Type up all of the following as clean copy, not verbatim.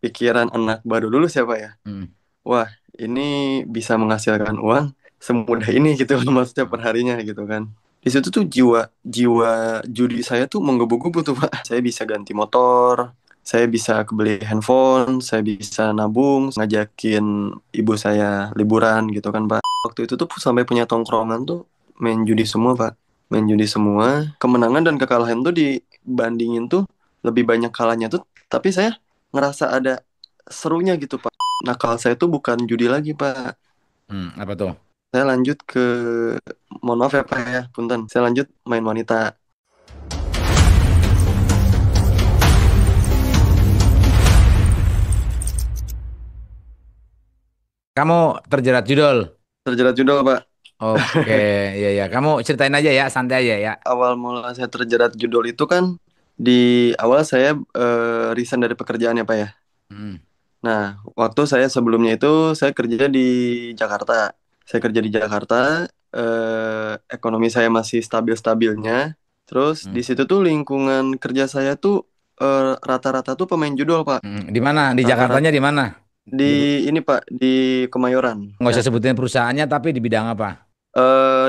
pikiran anak baru lulus ya Pak ya. Hmm. Wah, ini bisa menghasilkan uang semudah ini gitu maksudnya perharinya gitu kan. Di situ tuh jiwa jiwa judi saya tuh menggebu-gebu tuh Pak. Saya bisa ganti motor, saya bisa kebeli handphone, saya bisa nabung, ngajakin ibu saya liburan gitu kan Pak. Waktu itu tuh sampai punya tongkrongan tuh main judi semua Pak. Main judi semua, kemenangan dan kekalahan tuh dibandingin tuh lebih banyak kalahnya tuh, tapi saya ngerasa ada serunya gitu Pak. Nakal saya tuh bukan judi lagi Pak. Apa tuh? Saya lanjut ke, mohon maaf ya Pak ya, punten. Saya lanjut main wanita. Kamu terjerat judul. Terjerat judul Pak. Oke, ya ya. Kamu ceritain aja ya, santai aja ya. Awal mula saya terjerat judul itu kan di awal saya resign dari pekerjaan ya Pak ya. Hmm. Nah, waktu saya sebelumnya itu saya kerja di Jakarta. Saya kerja di Jakarta, ekonomi saya masih stabil-stabilnya. Terus Hmm. di situ tuh lingkungan kerja saya tuh rata-rata tuh pemain judol Pak. Di mana? Di Rata-rata Jakartanya di mana? di Di, ini Pak di Kemayoran. nggak Nah, usah sebutin perusahaannya, tapi di bidang apa?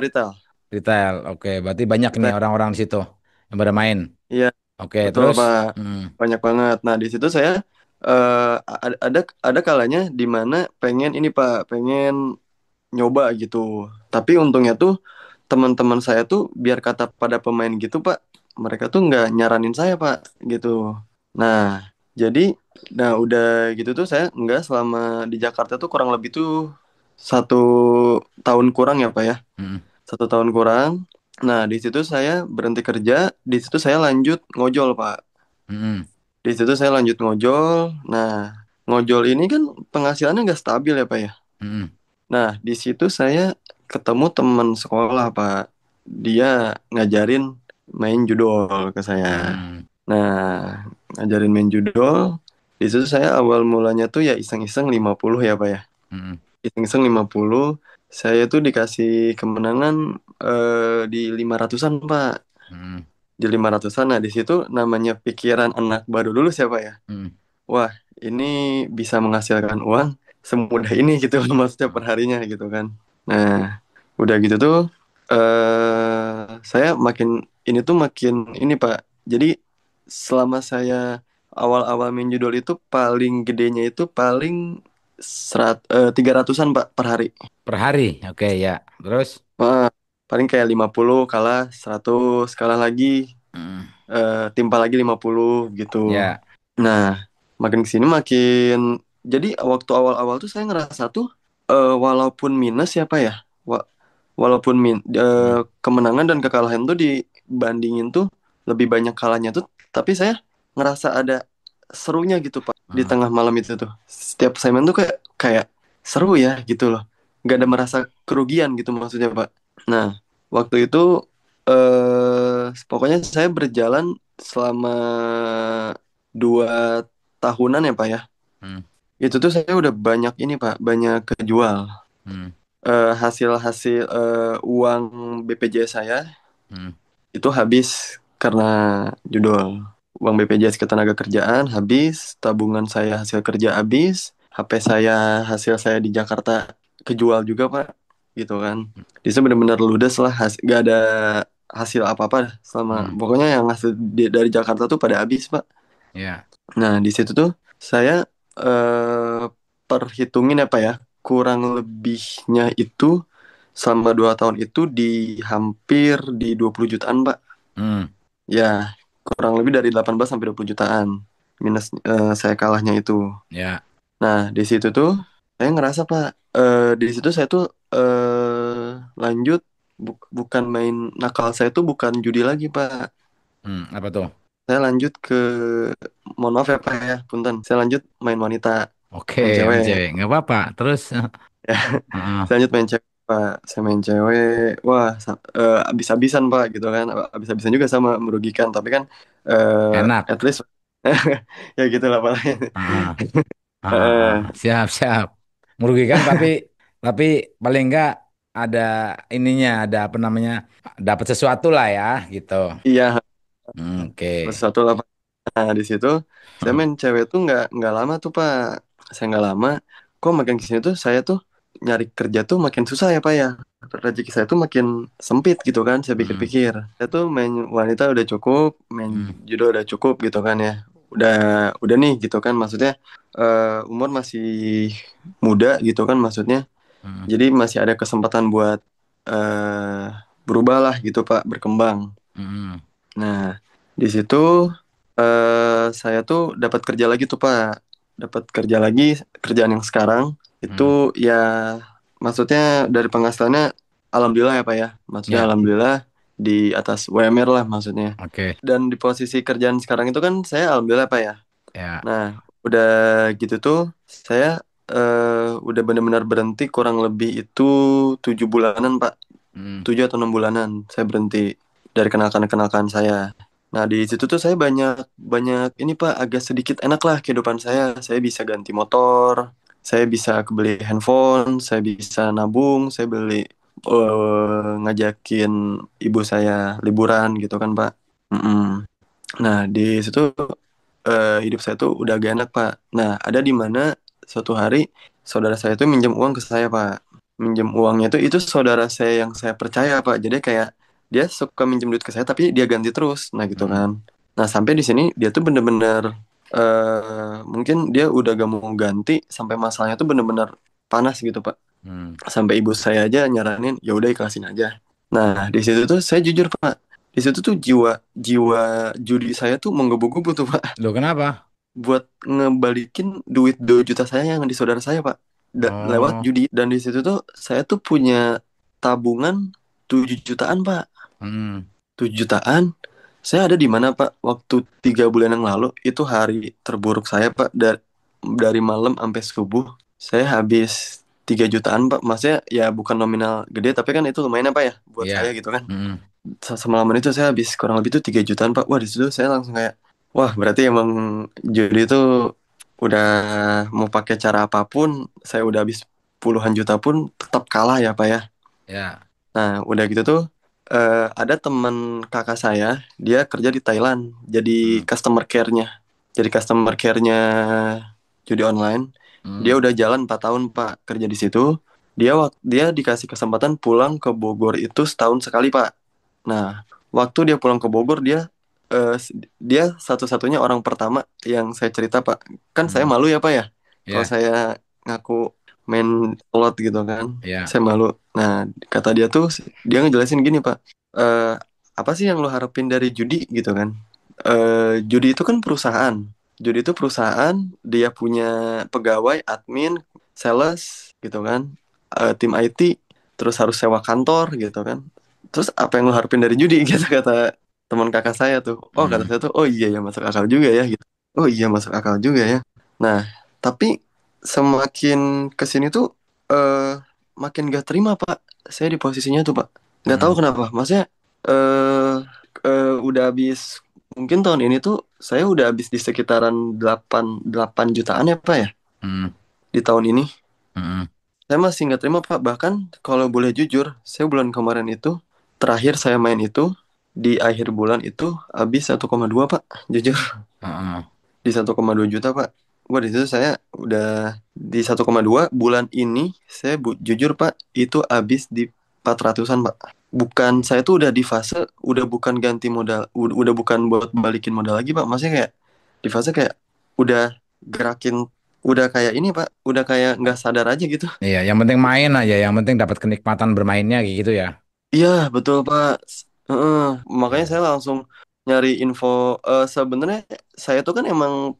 retail. Retail. Oke, berarti banyak nih Retail. orang-orang di situ yang pada main. Iya, Oke, betul terus? Pak. Hmm. Banyak banget. Nah, di situ saya ada kalanya di mana pengen ini Pak, pengen nyoba gitu. Tapi untungnya tuh teman-teman saya tuh biar kata pada pemain gitu Pak, mereka tuh nggak nyaranin saya Pak gitu. Nah, jadi nah udah gitu tuh saya nggak selama di Jakarta tuh kurang lebih tuh 1 tahun kurang ya Pak ya. Hmm. 1 tahun kurang. Nah, di situ saya berhenti kerja, di situ saya lanjut ngojol Pak. Hmm. Di situ saya lanjut ngojol. Nah, ngojol ini kan penghasilannya nggak stabil ya Pak ya. Hmm. Nah, di situ saya ketemu teman sekolah, Pak. Dia ngajarin main judol ke saya. Hmm. Nah, ngajarin main judol. Di situ saya awal mulanya tuh ya iseng-iseng 50 ya, Pak ya. Hmm. Iseng-iseng 50. Saya tuh dikasih kemenangan di 500-an, Pak. Hmm. Di 500-an. Nah, di situ namanya pikiran anak baru lulus ya, Pak ya. Hmm. Wah, ini bisa menghasilkan uang semudah ini gitu maksudnya perharinya gitu kan. Nah, udah gitu tuh saya makin ini tuh makin ini Pak. Jadi selama saya awal-awal main judol itu paling gedenya itu paling 300-an Pak per hari. Per hari. Oke, ya. Terus? Wah, paling kayak 50 kalah 100 kalah lagi Hmm. timpa lagi 50 gitu. Ya. Nah, makin kesini makin jadi waktu awal-awal tuh saya ngerasa tuh walaupun minus ya Pak ya, wa- walaupun Hmm. kemenangan dan kekalahan tuh dibandingin tuh lebih banyak kalahnya tuh, tapi saya ngerasa ada serunya gitu Pak di Hmm. tengah malam itu tuh. Setiap saya main tuh kayak kayak seru ya gitu loh, nggak ada merasa kerugian gitu maksudnya Pak. Nah, waktu itu pokoknya saya berjalan selama 2 tahunan ya Pak ya. Hmm. Itu tuh saya udah banyak ini Pak, banyak kejual. Hmm. Hasil-hasil uang BPJS saya Hmm. itu habis karena judol. Uang BPJS Ketenagakerjaan habis, tabungan saya hasil kerja habis, HP saya hasil saya di Jakarta kejual juga Pak, gitu kan. Di sana benar-benar ludes lah, gak ada hasil apa-apa selama, Hmm. pokoknya yang hasil dari Jakarta tuh pada habis Pak. Ya. Nah, di situ tuh saya eh, perhitungin apa ya, kurang lebihnya itu selama 2 tahun itu di hampir di 20 jutaan, Pak. Hmm. Ya, kurang lebih dari 18 sampai 20 jutaan. Minus saya kalahnya itu. Ya. Nah, di situ tuh saya ngerasa, Pak, di situ saya tuh lanjut bukan main nakal saya tuh bukan judi lagi, Pak. Apa tuh? Saya lanjut ke, mohon maaf ya Pak ya, punten. Saya lanjut main wanita, Oke, main main cewek. cewek. Nggak apa-apa. Terus? Ya, Heeh. saya lanjut main cewek Pak. Saya main cewek, wah abis-abisan Pak gitu kan. Abis-abisan juga sama merugikan, tapi kan Enak. at least ya gitu lah Pak. Heeh. Heeh. Eh, Siap, siap. Merugikan tapi paling enggak ada ininya, ada apa namanya? Dapat sesuatu lah ya, gitu. iya, Oke. satu lah Pak. Nah di situ saya main cewek tuh nggak lama tuh Pak. Saya nggak lama. Kok makin kesini tuh saya tuh nyari kerja tuh makin susah ya Pak ya. Rezeki saya tuh makin sempit gitu kan. Saya Mm, pikir-pikir. Saya tuh main wanita udah cukup, main mm, judo udah cukup gitu kan ya. Udah udah nih gitu kan. Maksudnya umur masih muda gitu kan maksudnya. mm, Jadi masih ada kesempatan buat eh berubah lah gitu Pak, berkembang. mm, Nah, di situ saya tuh dapat kerja lagi tuh Pak. Dapat kerja lagi, kerjaan yang sekarang itu mm. ya maksudnya dari penghasilannya alhamdulillah ya Pak ya. Maksudnya Ya, alhamdulillah di atas WMR lah maksudnya. oke. Dan di posisi kerjaan sekarang itu kan saya alhamdulillah Pak ya. Ya. Nah, udah gitu tuh saya udah benar-benar berhenti kurang lebih itu 7 bulanan Pak. Mm, 7 atau 6 bulanan saya berhenti dari kenakan-kenakan saya. Nah di situ tuh saya banyak banyak ini Pak agak sedikit enak lah kehidupan saya. Saya bisa ganti motor, saya bisa kebeli handphone, saya bisa nabung, saya beli ngajakin ibu saya liburan gitu kan Pak. Mm-mm. Nah di situ hidup saya tuh udah agak enak Pak. Nah ada di mana suatu hari saudara saya tuh minjem uang ke saya Pak. Minjem uangnya itu saudara saya yang saya percaya Pak. Jadi kayak dia suka minjem duit ke saya tapi dia ganti terus. Nah gitu mm, kan. Nah sampai di sini dia tuh bener-bener mungkin dia udah gak mau ganti sampai masalahnya tuh bener-bener panas gitu Pak. mm. Sampai ibu saya aja nyaranin ya udah ikhlasin aja. Nah di situ tuh saya jujur Pak. Di situ tuh jiwa jiwa judi saya tuh menggebu-gebu tuh Pak Loh, kenapa? buat ngebalikin duit 2 juta saya yang di saudara saya Pak lewat Oh, judi dan di situ tuh saya tuh punya tabungan 7 jutaan Pak. mm, 7 jutaan saya ada di mana Pak waktu 3 bulan yang lalu itu hari terburuk saya Pak dari malam sampai subuh saya habis 3 jutaan Pak, maksudnya ya bukan nominal gede tapi kan itu lumayan apa ya buat saya ya. gitu kan. Mm, Semalaman itu saya habis kurang lebih itu 3 jutaan Pak. Wah di situ saya langsung kayak wah berarti emang judi itu udah mau pakai cara apapun saya udah habis puluhan juta pun tetap kalah ya Pak ya. ya. Nah udah gitu tuh ada teman kakak saya dia kerja di Thailand jadi Mm, customer care-nya. Jadi customer care-nya judi online. Dia mm, udah jalan 4 tahun Pak kerja di situ. Dia dikasih kesempatan pulang ke Bogor itu setahun sekali Pak. Nah, waktu dia pulang ke Bogor, dia satu-satunya orang pertama yang saya cerita, Pak. Kan saya mm. malu ya, Pak ya. Kalau Ya, saya ngaku main slot gitu kan, ya. saya malu. Nah, kata dia tuh, dia ngejelasin gini, Pak. Eh, apa sih yang lo harapin dari judi gitu kan? Judi itu kan perusahaan. Judi itu perusahaan, dia punya pegawai, admin, sales gitu kan, tim IT, terus harus sewa kantor gitu kan. Terus apa yang lo harapin dari judi gitu kata teman kakak saya tuh. Oh kata Mm, saya tuh, oh iya ya masuk akal juga ya gitu. Oh iya masuk akal juga ya. Nah tapi semakin kesini tuh makin gak terima Pak. Saya di posisinya tuh Pak. Nggak tahu mm, kenapa. Maksudnya eh udah habis mungkin tahun ini tuh saya udah habis di sekitaran 8 jutaan ya Pak ya mm, di tahun ini. mm. Saya masih nggak terima Pak. Bahkan kalau boleh jujur, saya bulan kemarin itu terakhir saya main itu di akhir bulan itu habis 1,2 Pak. Jujur Heeh. di 1,2 juta Pak. Wah di situ saya udah di 1,2 bulan ini saya jujur Pak itu habis di 400-an Pak. Bukan saya tuh udah di fase udah bukan ganti modal, udah bukan buat balikin modal lagi Pak. Maksudnya kayak di fase kayak udah gerakin udah kayak ini Pak, udah kayak nggak sadar aja gitu. Iya, yang penting main aja, yang penting dapat kenikmatan bermainnya kayak gitu ya. Iya, betul Pak. Heeh. Makanya Iya. saya langsung nyari info. Sebenarnya saya tuh kan emang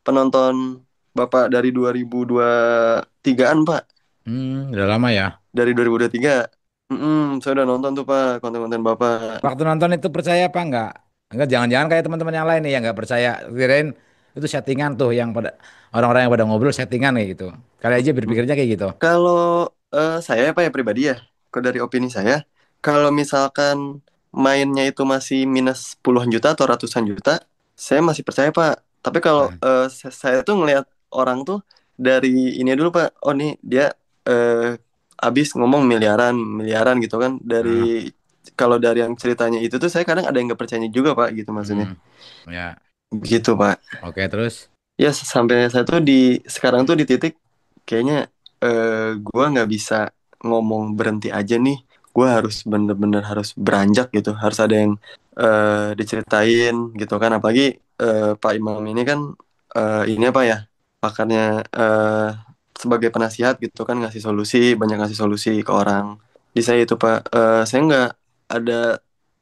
penonton Bapak dari 2023-an Pak. Udah lama ya. Dari 2023. Saya udah nonton tuh Pak konten-konten Bapak. Waktu nonton itu percaya apa enggak? Enggak, jangan-jangan kayak teman-teman yang lain nih yang enggak percaya. Kirain itu settingan tuh yang pada orang-orang yang pada ngobrol settingan kayak gitu. Kali aja berpikirnya kayak gitu. Kalau saya Pak ya pribadi ya, kalau dari opini saya, kalau misalkan mainnya itu masih minus puluhan juta atau ratusan juta, saya masih percaya Pak. Tapi kalau Nah, saya tuh ngelihat orang tuh dari ini dulu Pak, oh nih dia abis ngomong miliaran, miliaran gitu kan. nah, Kalau dari yang ceritanya itu tuh saya kadang ada yang nggak percaya juga Pak gitu maksudnya. hmm, ya. Begitu Pak. Oke, terus? Ya sampai saya tuh sekarang tuh di titik kayaknya gua nggak bisa ngomong berhenti aja nih. Gua harus bener-bener harus beranjak gitu. Harus ada yang diceritain gitu kan. Apalagi Pak Imam ini kan ini apa ya? Pakarnya sebagai penasihat gitu kan, ngasih solusi, banyak ngasih solusi ke orang. Di saya itu Pak, saya nggak ada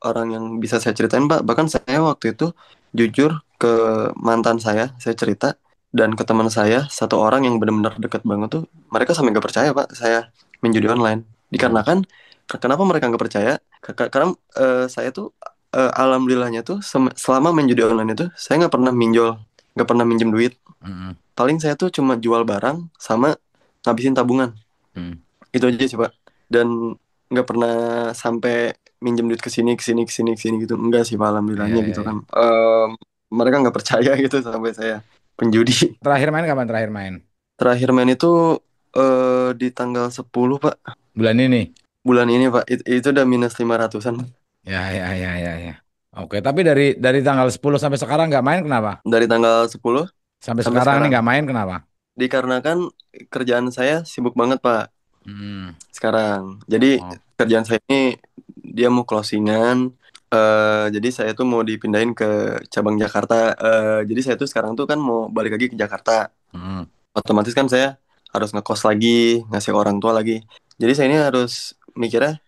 orang yang bisa saya ceritain Pak. Bahkan saya waktu itu jujur ke mantan saya cerita, dan ke teman saya satu orang yang benar-benar deket banget tuh, mereka sampai nggak percaya Pak saya main judi online. Hmm. Dikarenakan kenapa mereka nggak percaya? Karena saya tuh alhamdulillahnya tuh selama main judi online itu saya nggak pernah minjol, nggak pernah minjem duit. Hmm. Paling saya tuh cuma jual barang sama ngabisin tabungan. Hmm. Itu aja sih Pak. Dan nggak pernah sampai minjem duit ke sini ke sini ke sini ke sini gitu. Enggak sih Pak, Ya, alhamdulillahnya ya, gitu kan. ya. Mereka nggak percaya gitu sampai saya penjudi. Terakhir main kapan terakhir main? Terakhir main itu di tanggal 10 Pak. Bulan ini? Bulan ini Pak. Itu udah minus 500-an. Ya, ya, ya, ya, ya. Oke, tapi dari tanggal 10 sampai sekarang nggak main kenapa? Dari tanggal 10 Sampai sampai sekarang nih sekarang. nggak main kenapa? Dikarenakan kerjaan saya sibuk banget Pak Hmm. sekarang. Jadi Oh. kerjaan saya ini dia mau closingan. Jadi saya tuh mau dipindahin ke cabang Jakarta. Jadi saya tuh sekarang tuh kan mau balik lagi ke Jakarta. Hmm. Otomatis kan saya harus ngekos lagi, ngasih orang tua lagi. Jadi saya ini harus mikirnya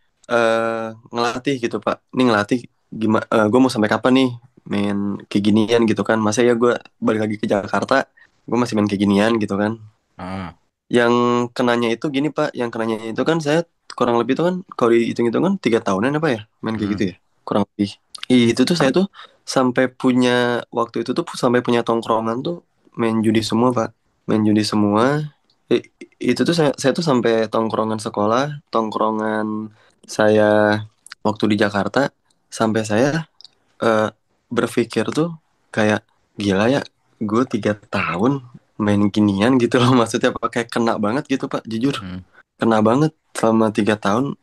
ngelatih gitu Pak. Ini ngelatih gimana? Gue mau sampai kapan nih main kayak ginian gitu kan? Masa ya gue balik lagi ke Jakarta, gue masih main kayak ginian gitu kan? Ah. Yang kenanya itu gini Pak, yang kenanya itu kan saya kurang lebih itu kan kalau dihitung-hitung kan 3 tahunan apa ya main kayak Hmm. gitu ya, kurang lebih. Itu tuh saya tuh sampai punya waktu itu tuh sampai punya tongkrongan tuh main judi semua Pak, main judi semua. I- itu tuh saya tuh sampai tongkrongan sekolah, tongkrongan saya waktu di Jakarta, sampai saya eh, berpikir tuh kayak gila ya, gue 3 tahun main ginian gitu loh. Maksudnya pakai kena banget gitu Pak, jujur Hmm. kena banget selama 3 tahun,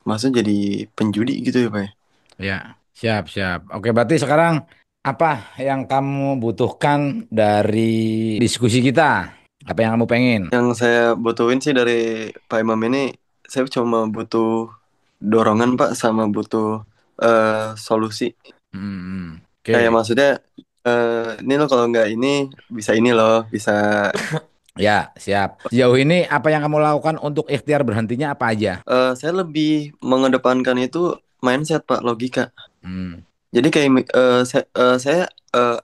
maksudnya jadi penjudi gitu ya Pak ya. Ya, siap, siap. Oke, berarti sekarang apa yang kamu butuhkan dari diskusi kita? Apa yang kamu pengen? Yang saya butuhin sih dari Pak Imam ini, saya cuma butuh dorongan Pak, sama butuh solusi. Hmm. Kayak Oke. maksudnya ini loh, kalau nggak ini loh bisa. Ya, siap. Sejauh ini apa yang kamu lakukan untuk ikhtiar berhentinya apa aja? Saya lebih mengedepankan itu mindset Pak, logika. Hmm. Jadi kayak saya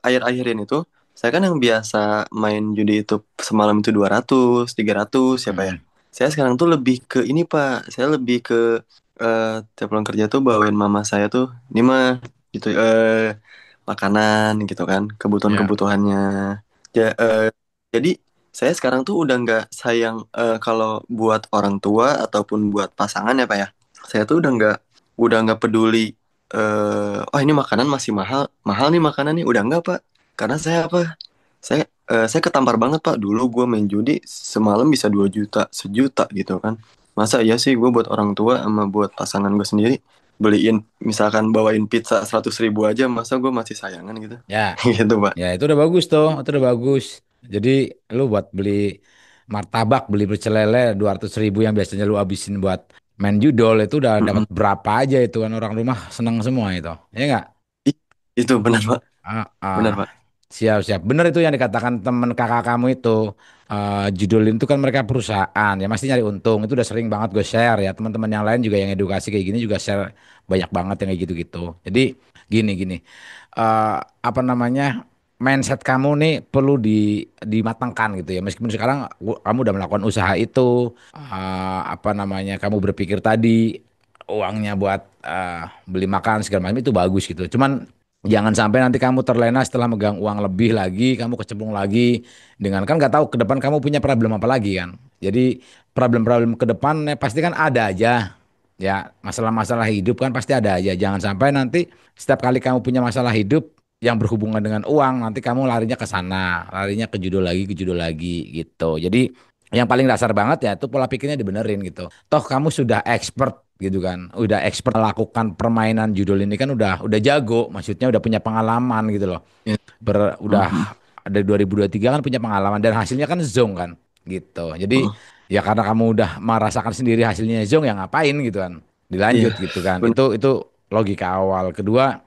akhir-akhirin itu, saya kan yang biasa main judi itu semalam itu 200 300 siapa ya. Hmm. Saya sekarang tuh lebih ke ini Pak, saya lebih ke tiap pulang kerja tuh bawain mama saya tuh ini mah gitu, makanan gitu kan, Ya. kebutuhan-kebutuhannya. Jadi saya sekarang tuh udah nggak sayang kalau buat orang tua ataupun buat pasangan ya Pak ya. Saya tuh udah nggak peduli oh ini makanan masih mahal, mahal nih makanan nih, udah nggak Pak. Karena saya apa? Saya ketampar banget Pak. Dulu gue main judi semalam bisa 2 juta, sejuta gitu kan. Masa iya sih gue buat orang tua sama buat pasangan gue sendiri beliin, misalkan bawain pizza 100 ribu aja, masa gue masih sayangan gitu. Ya. Gitu Pak. Ya, itu udah bagus tuh, itu udah bagus. Jadi lu buat beli martabak, beli pecel lele 200.000 yang biasanya lu habisin buat main judol itu udah dapat Mm-mm. berapa aja itu kan orang rumah seneng semua itu. Ya nggak? Ih, itu benar Pak, Ah, ah. benar Pak. Siap, siap. Bener itu yang dikatakan temen kakak kamu itu. Judul itu kan mereka perusahaan ya pasti nyari untung. Itu udah sering banget gue share ya. Teman-teman yang lain juga yang edukasi kayak gini juga share banyak banget yang kayak gitu-gitu. Jadi gini gini. Apa namanya? Mindset kamu nih perlu dimatangkan gitu ya. Meskipun sekarang kamu udah melakukan usaha itu, apa namanya? Kamu berpikir tadi uangnya buat beli makan segala macam itu bagus gitu. Cuman jangan sampai nanti kamu terlena setelah megang uang lebih lagi, kamu kecemplung lagi dengan kan nggak tahu ke depan kamu punya problem apa lagi kan. Jadi problem-problem ke depan pasti kan ada aja. Ya, masalah-masalah hidup kan pasti ada aja. Jangan sampai nanti setiap kali kamu punya masalah hidup yang berhubungan dengan uang, nanti kamu larinya ke sana, larinya ke judul lagi gitu. Jadi yang paling dasar banget ya itu pola pikirnya dibenerin gitu. Toh kamu sudah expert gitu kan. Udah expert melakukan permainan judul ini kan udah jago, maksudnya udah punya pengalaman gitu loh. Ya. Udah Mhm. ada 2023 kan punya pengalaman dan hasilnya kan zonk kan gitu. Jadi Oh, ya karena kamu udah merasakan sendiri hasilnya zonk ya ngapain gitu kan. iya, Dilanjut gitu kan. benar. Itu logika awal. Kedua,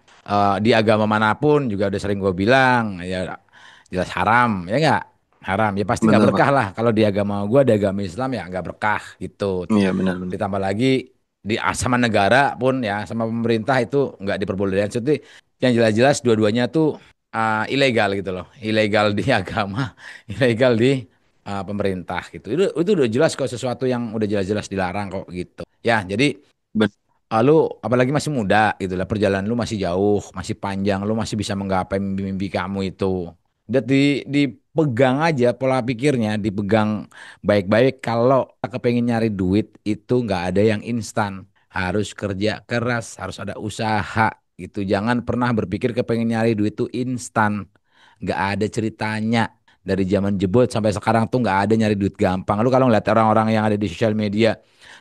di agama manapun juga udah sering gue bilang ya jelas haram ya nggak, haram ya pasti nggak Benar, Pak. berkah lah kalau di agama gue, di agama Islam ya nggak berkah gitu. Iya, benar-benar. Ditambah lagi di sama negara pun ya sama pemerintah itu nggak diperbolehkan. Jadi yang jelas-jelas dua-duanya tuh ilegal gitu loh, ilegal di agama, ilegal di pemerintah gitu. Itu udah jelas kok, sesuatu yang udah jelas-jelas dilarang kok gitu. Ya, jadi lu apalagi masih muda gitu lah, perjalanan lu masih jauh, masih panjang, lu masih bisa menggapai mimpi-mimpi kamu itu. Dan dipegang aja pola pikirnya, dipegang baik-baik. Kalau kepengen nyari duit itu nggak ada yang instan, harus kerja keras, harus ada usaha gitu. Jangan pernah berpikir kepengen nyari duit itu instan, nggak ada ceritanya. Dari zaman jebot sampai sekarang tuh nggak ada nyari duit gampang. Lu kalau ngeliat orang-orang yang ada di sosial media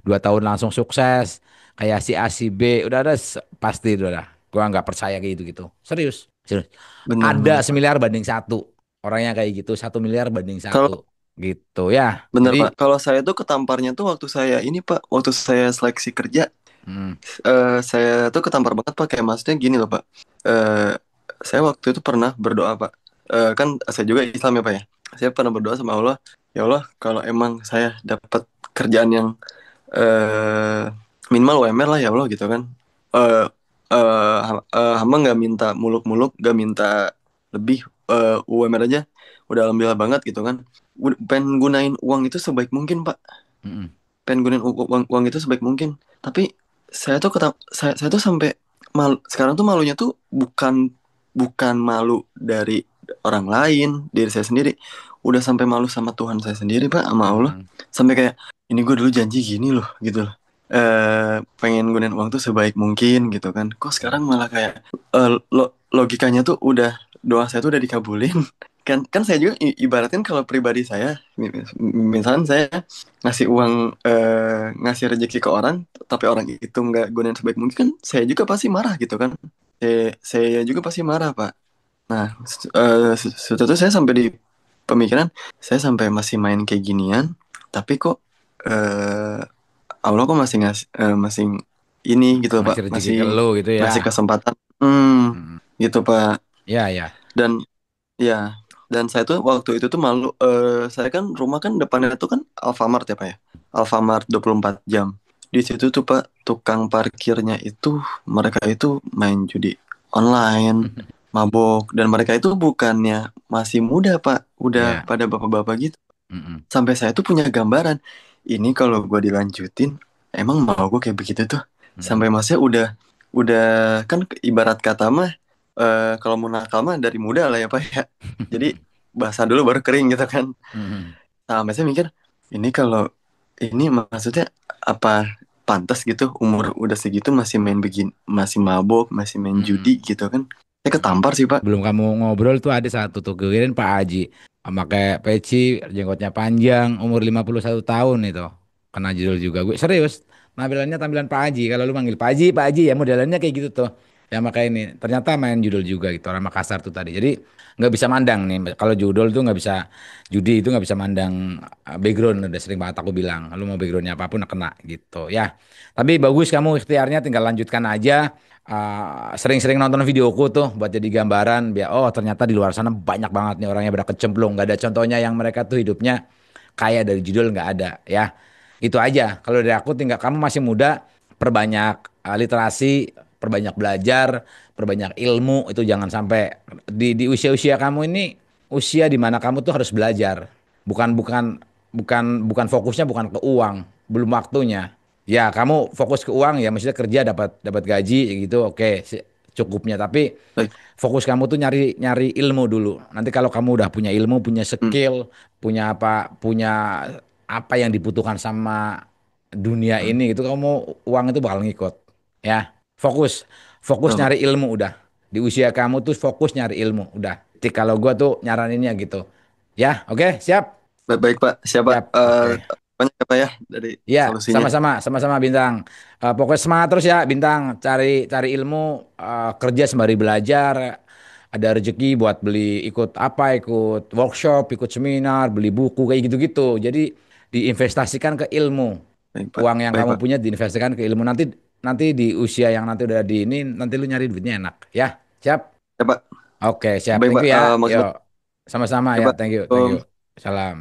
2 tahun langsung sukses, kayak si A si B udah ada pasti udah dah. Gua nggak percaya kayak gitu gitu. Serius, serius. Benar-benar, Ada Pak. semiliar banding satu orangnya kayak gitu, 1 miliar banding Kalau satu gitu ya. benar, Pak. Jadi Kalau saya tuh ketamparnya tuh waktu saya ini, Pak, waktu saya seleksi kerja, hmm, saya tuh ketampar banget, Pak. Kayak maksudnya gini loh, Pak. Eh, saya waktu itu pernah berdoa, Pak. Kan saya juga Islam ya, Pak ya. Saya pernah berdoa sama Allah, ya Allah, kalau emang saya dapat kerjaan yang eh minimal UMR lah ya Allah gitu kan. Eh hamba nggak minta muluk-muluk, nggak minta lebih, UMR aja udah alhamdulillah banget gitu kan. Pengen gunain uang itu sebaik mungkin, Pak. mm-mm, Pengen gunain uang itu sebaik mungkin. Tapi saya tuh sampai sekarang tuh malunya tuh bukan bukan malu dari orang lain, diri saya sendiri. Udah sampai malu sama Tuhan saya sendiri, Pak, sama Allah. mm-mm. Sampai kayak ini gue dulu janji gini loh gitu loh. Pengen gunain uang tuh sebaik mungkin gitu kan. Kok sekarang malah kayak logikanya tuh udah, doa saya tuh udah dikabulin. Kan saya juga ibaratin kalau pribadi saya, misalnya saya ngasih uang, ngasih rezeki ke orang, tapi orang itu nggak gunain sebaik mungkin, kan saya juga pasti marah gitu kan. Saya juga pasti marah, Pak. Nah, suatu itu saya sampai di pemikiran, saya sampai masih main kayak ginian, tapi kok eh, Allah kok masih masih ini gitu loh, Pak, Ngasih rezeki masih ke lu gitu ya. ngasih kesempatan, Mm-mm. gitu, Pak. Ya ya. Dan ya, dan saya tuh waktu itu tuh malu, saya kan rumah kan depannya tuh kan Alfamart ya, Pak ya. Alfamart 24 jam. Di situ tuh, Pak, tukang parkirnya itu mereka itu main judi online, mabok, dan mereka itu bukannya masih muda, Pak, udah Ya. pada bapak-bapak gitu. Mm-mm. Sampai saya tuh punya gambaran. Ini kalau gue dilanjutin, emang mau gue kayak begitu tuh. Mm-mm. Sampai masnya udah kan ibarat kata mah, kalau mau nakal mah dari muda lah ya, Pak ya. Jadi basah dulu baru kering gitu kan. Mm-mm. Nah, saya mikir, ini kalau ini maksudnya apa pantas gitu umur udah segitu masih main begini, masih mabok, masih main Mm-mm. judi gitu kan. Saya Mm-mm. ketampar sih, Pak. Belum kamu ngobrol tuh ada satu tuh kirain Pak Haji pakai peci, jenggotnya panjang, umur 51 tahun itu. Kena judul juga gue. Serius. Tampilannya tampilan Pak Haji. Kalau lu manggil Pak Haji ya modelannya kayak gitu tuh. Ya makanya ini ternyata main judul juga gitu, orang Makassar tuh tadi. Jadi nggak bisa mandang nih. Kalau judul tuh nggak bisa, judi itu nggak bisa mandang background. Udah sering banget aku bilang. Lu mau backgroundnya apapun kena gitu ya. Tapi bagus kamu ikhtiarnya, tinggal lanjutkan aja. Sering-sering nonton videoku tuh buat jadi gambaran biar oh ternyata di luar sana banyak banget nih orangnya pada kecemplung, nggak ada contohnya yang mereka tuh hidupnya kaya dari judul, nggak ada ya. Itu aja kalau dari aku, tinggal kamu masih muda, perbanyak literasi, perbanyak belajar, perbanyak ilmu. Itu jangan sampai di usia-usia kamu ini, usia di mana kamu tuh harus belajar, bukan bukan bukan fokusnya bukan ke uang, belum waktunya. Ya, kamu fokus ke uang ya, maksudnya kerja dapat dapat gaji gitu, oke, cukupnya. Tapi Baik. fokus kamu tuh nyari nyari ilmu dulu. Nanti kalau kamu udah punya ilmu, punya Hmm. skill, punya apa yang dibutuhkan sama dunia Hmm. ini gitu, kamu uang itu bakal ngikut. Ya, fokus, fokus Oh, nyari ilmu udah. Di usia kamu tuh fokus nyari ilmu udah. Jadi kalau gua tuh nyaraninnya gitu. Ya, oke, siap, baik, Pak. Siapa? siap, oke. banyak ya Pak ya dari Iya, solusinya. sama-sama, sama-sama Bintang. Pokoknya semangat terus ya Bintang, cari cari ilmu, kerja sembari belajar. Ada rezeki buat beli ikut apa, ikut workshop, ikut seminar, beli buku kayak gitu-gitu. Jadi diinvestasikan ke ilmu. Baik Pak, Uang yang baik kamu Pak. punya diinvestasikan ke ilmu. Nanti nanti di usia yang nanti udah di ini, nanti lu nyari duitnya enak. Ya, siap. Ya Pak, Oke, siap. baik Thank Pak. you ya. Makasih Yuk, banyak sama-sama ya ya. Pak. Thank you, thank you. Om. Salam.